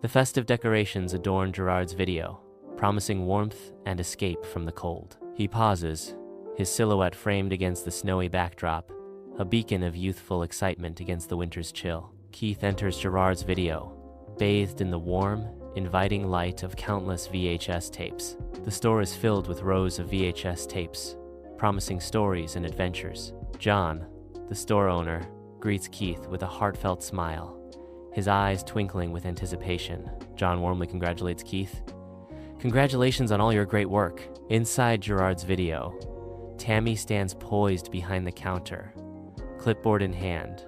The festive decorations adorn Gerard's video, promising warmth and escape from the cold. He pauses, his silhouette framed against the snowy backdrop, a beacon of youthful excitement against the winter's chill. Keith enters Gerard's video, bathed in the warm, inviting light of countless VHS tapes. The store is filled with rows of VHS tapes, promising stories and adventures. John, the store owner, greets Keith with a heartfelt smile, his eyes twinkling with anticipation. John warmly congratulates Keith. "Congratulations on all your great work." Inside Gerard's video, Tammy stands poised behind the counter, clipboard in hand,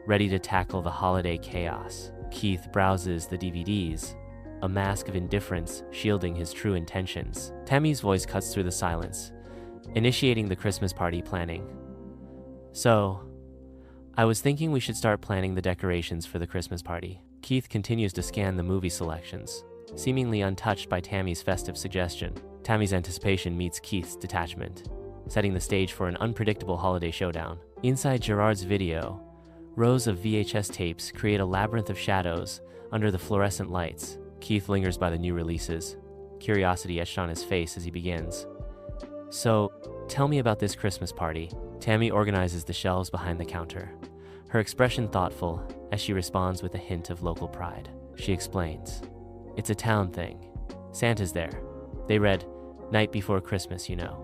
ready to tackle the holiday chaos. Keith browses the DVDs, a mask of indifference shielding his true intentions. Tammy's voice cuts through the silence, initiating the Christmas party planning. "So, I was thinking we should start planning the decorations for the Christmas party." Keith continues to scan the movie selections, seemingly untouched by Tammy's festive suggestion. Tammy's anticipation meets Keith's detachment, setting the stage for an unpredictable holiday showdown. Inside Gerard's video, rows of VHS tapes create a labyrinth of shadows under the fluorescent lights. Keith lingers by the new releases, curiosity etched on his face as he begins. "So, tell me about this Christmas party." Tammy organizes the shelves behind the counter, her expression thoughtful as she responds with a hint of local pride. She explains, "It's a town thing. Santa's there. They read, 'Night Before Christmas,' you know.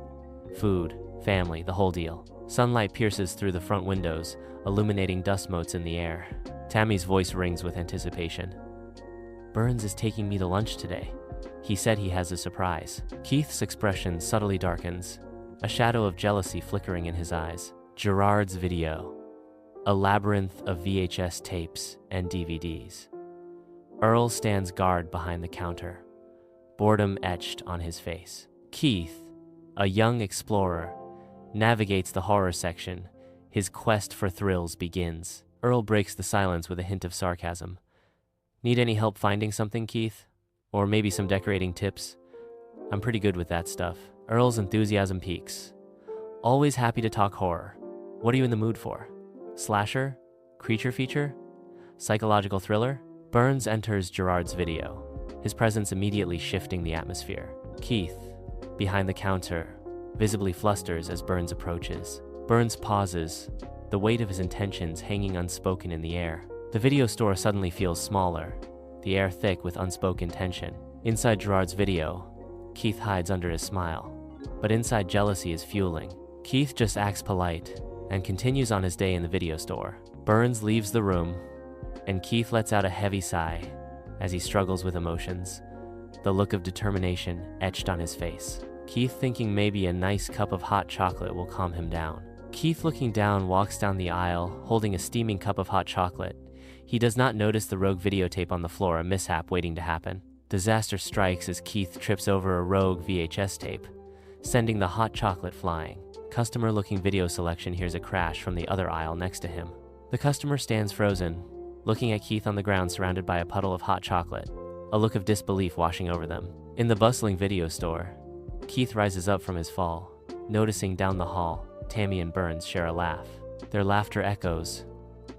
Food, family, the whole deal." Sunlight pierces through the front windows, illuminating dust motes in the air. Tammy's voice rings with anticipation. "Burns is taking me to lunch today. He said he has a surprise." Keith's expression subtly darkens, a shadow of jealousy flickering in his eyes. Gerard's video, a labyrinth of VHS tapes and DVDs. Earl stands guard behind the counter, boredom etched on his face. Keith, a young explorer, navigates the horror section. His quest for thrills begins. Earl breaks the silence with a hint of sarcasm. "Need any help finding something, Keith? Or maybe some decorating tips? I'm pretty good with that stuff." Earl's enthusiasm peaks. "Always happy to talk horror. What are you in the mood for? Slasher? Creature feature? Psychological thriller?" Burns enters Gerard's video, his presence immediately shifting the atmosphere. Keith, behind the counter, visibly flusters as Burns approaches. Burns pauses, the weight of his intentions hanging unspoken in the air. The video store suddenly feels smaller, the air thick with unspoken tension. Inside Gerard's video, Keith hides under his smile, but inside jealousy is fueling. Keith just acts polite and continues on his day in the video store. Burns leaves the room, and Keith lets out a heavy sigh as he struggles with emotions, the look of determination etched on his face. Keith thinking maybe a nice cup of hot chocolate will calm him down. Keith, looking down, walks down the aisle, holding a steaming cup of hot chocolate. He does not notice the rogue videotape on the floor, a mishap waiting to happen. Disaster strikes as Keith trips over a rogue VHS tape, sending the hot chocolate flying. Customer-looking video selection hears a crash from the other aisle next to him. The customer stands frozen, looking at Keith on the ground surrounded by a puddle of hot chocolate, a look of disbelief washing over them. In the bustling video store, Keith rises up from his fall, noticing down the hall, Tammy and Burns share a laugh. Their laughter echoes,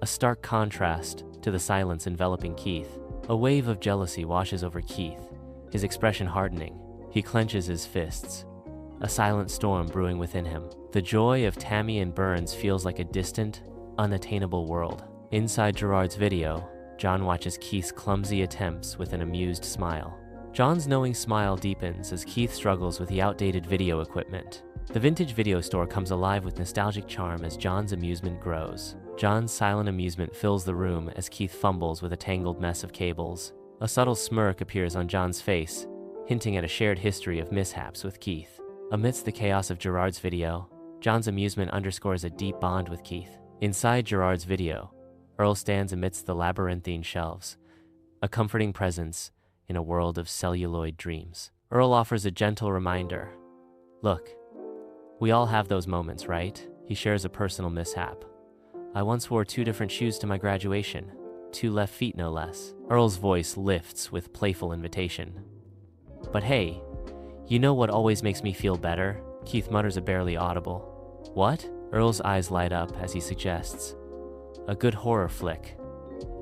a stark contrast to the silence enveloping Keith. A wave of jealousy washes over Keith, his expression hardening. He clenches his fists, a silent storm brewing within him. The joy of Tammy and Burns feels like a distant, unattainable world. Inside Gerard's video, John watches Keith's clumsy attempts with an amused smile. John's knowing smile deepens as Keith struggles with the outdated video equipment. The vintage video store comes alive with nostalgic charm as John's amusement grows. John's silent amusement fills the room as Keith fumbles with a tangled mess of cables. A subtle smirk appears on John's face, hinting at a shared history of mishaps with Keith. Amidst the chaos of Gerard's video, John's amusement underscores a deep bond with Keith. Inside Gerard's video, Earl stands amidst the labyrinthine shelves, a comforting presence in a world of celluloid dreams. Earl offers a gentle reminder. "Look, we all have those moments, right?" He shares a personal mishap. "I once wore 2 different shoes to my graduation, 2 left feet no less." Earl's voice lifts with playful invitation. "But hey, you know what always makes me feel better?" Keith mutters a barely audible, "What?" Earl's eyes light up as he suggests, "A good horror flick.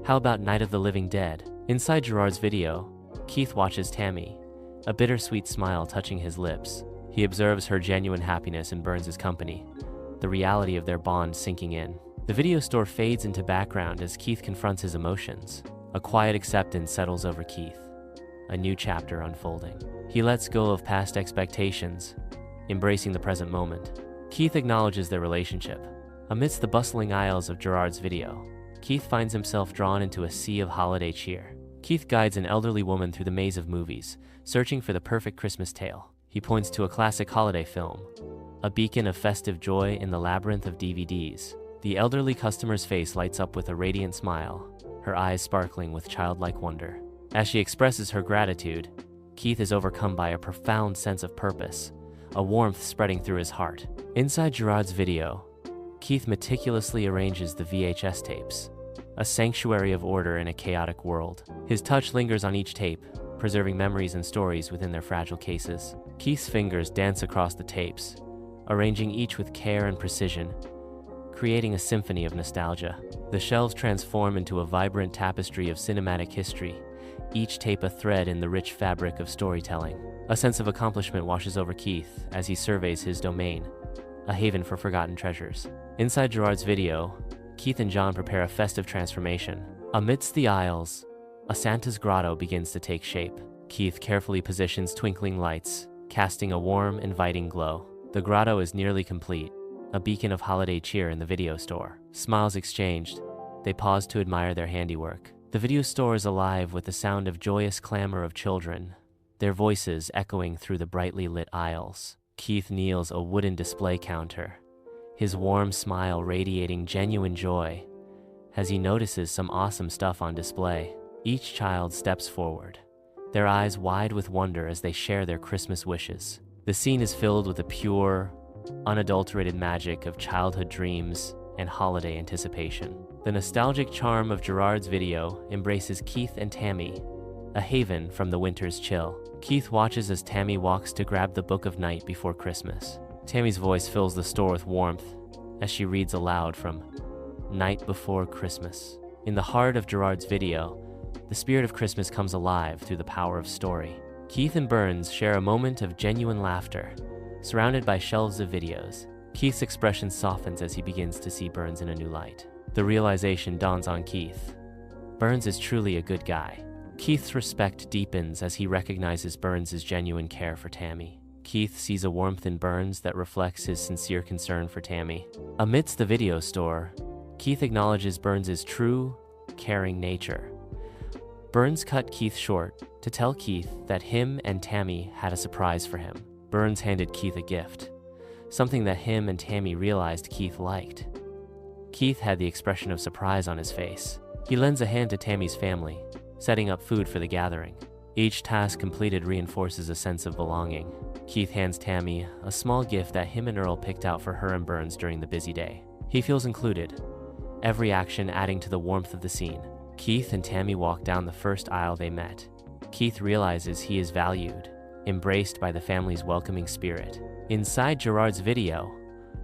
How about Night of the Living Dead?" Inside Gerard's video, Keith watches Tammy, a bittersweet smile touching his lips. He observes her genuine happiness in Burns' company, the reality of their bond sinking in. The video store fades into background as Keith confronts his emotions. A quiet acceptance settles over Keith, a new chapter unfolding. He lets go of past expectations, embracing the present moment. Keith acknowledges their relationship. Amidst the bustling aisles of Gerard's video, Keith finds himself drawn into a sea of holiday cheer. Keith guides an elderly woman through the maze of movies, searching for the perfect Christmas tale. He points to a classic holiday film, a beacon of festive joy in the labyrinth of DVDs. The elderly customer's face lights up with a radiant smile, her eyes sparkling with childlike wonder. As she expresses her gratitude, Keith is overcome by a profound sense of purpose, a warmth spreading through his heart. Inside Gerard's video, Keith meticulously arranges the VHS tapes, a sanctuary of order in a chaotic world. His touch lingers on each tape, preserving memories and stories within their fragile cases. Keith's fingers dance across the tapes, arranging each with care and precision, creating a symphony of nostalgia. The shelves transform into a vibrant tapestry of cinematic history, each tape a thread in the rich fabric of storytelling. A sense of accomplishment washes over Keith as he surveys his domain, a haven for forgotten treasures. Inside Gerard's video, Keith and John prepare a festive transformation. Amidst the aisles, a Santa's grotto begins to take shape. Keith carefully positions twinkling lights, casting a warm, inviting glow. The grotto is nearly complete, a beacon of holiday cheer in the video store. Smiles exchanged, they pause to admire their handiwork. The video store is alive with the sound of joyous clamor of children, their voices echoing through the brightly lit aisles. Keith kneels a wooden display counter, his warm smile radiating genuine joy as he notices some awesome stuff on display. Each child steps forward, their eyes wide with wonder as they share their Christmas wishes. The scene is filled with the pure, unadulterated magic of childhood dreams and holiday anticipation. The nostalgic charm of Gerard's video embraces Keith and Tammy, a haven from the winter's chill. Keith watches as Tammy walks to grab the book of Night Before Christmas. Tammy's voice fills the store with warmth as she reads aloud from Night Before Christmas. In the heart of Gerard's video, the spirit of Christmas comes alive through the power of story. Keith and Burns share a moment of genuine laughter, surrounded by shelves of videos. Keith's expression softens as he begins to see Burns in a new light. The realization dawns on Keith. Burns is truly a good guy. Keith's respect deepens as he recognizes Burns' genuine care for Tammy. Keith sees a warmth in Burns that reflects his sincere concern for Tammy. Amidst the video store, Keith acknowledges Burns' true, caring nature. Burns cut Keith short to tell Keith that him and Tammy had a surprise for him. Burns handed Keith a gift, something that him and Tammy realized Keith liked. Keith had the expression of surprise on his face. He lends a hand to Tammy's family, setting up food for the gathering. Each task completed reinforces a sense of belonging. Keith hands Tammy a small gift that him and Earl picked out for her and Burns during the busy day. He feels included, every action adding to the warmth of the scene. Keith and Tammy walk down the first aisle they met. Keith realizes he is valued, embraced by the family's welcoming spirit. Inside Gerard's video,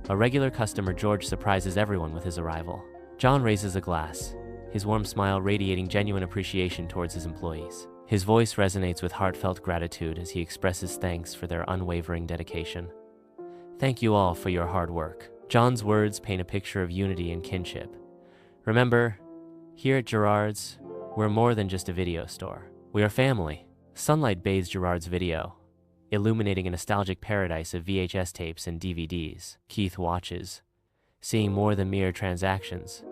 a regular customer, George, surprises everyone with his arrival. John raises a glass, his warm smile radiating genuine appreciation towards his employees. His voice resonates with heartfelt gratitude as he expresses thanks for their unwavering dedication. Thank you all for your hard work. John's words paint a picture of unity and kinship. Remember, here at Gerard's, we're more than just a video store. We are family. Sunlight bathes Gerard's video, illuminating a nostalgic paradise of VHS tapes and DVDs. Keith watches, seeing more than mere transactions.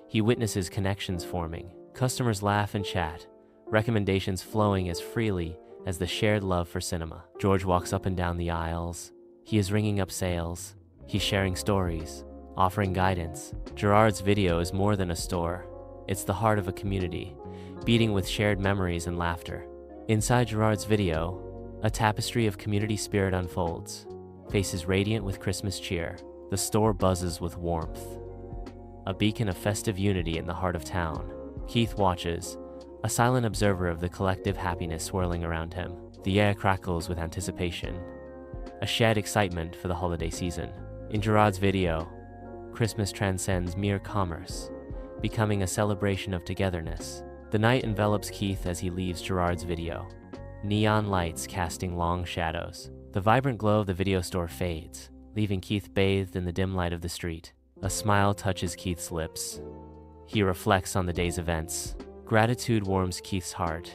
He witnesses connections forming. Customers laugh and chat, recommendations flowing as freely as the shared love for cinema. George walks up and down the aisles. He is ringing up sales. He's sharing stories, offering guidance. Gerard's video is more than a store. It's the heart of a community, beating with shared memories and laughter. Inside Gerard's video, a tapestry of community spirit unfolds, faces radiant with Christmas cheer. The store buzzes with warmth, a beacon of festive unity in the heart of town. Keith watches, a silent observer of the collective happiness swirling around him. The air crackles with anticipation, a shared excitement for the holiday season. In Gerard's video, Christmas transcends mere commerce, becoming a celebration of togetherness. The night envelops Keith as he leaves Gerard's video, neon lights casting long shadows. The vibrant glow of the video store fades, leaving Keith bathed in the dim light of the street. A smile touches Keith's lips. He reflects on the day's events. Gratitude warms Keith's heart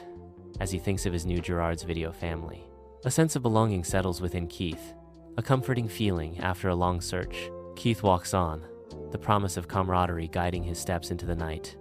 as he thinks of his new Gerard's video family. A sense of belonging settles within Keith, a comforting feeling after a long search. Keith walks on, the promise of camaraderie guiding his steps into the night.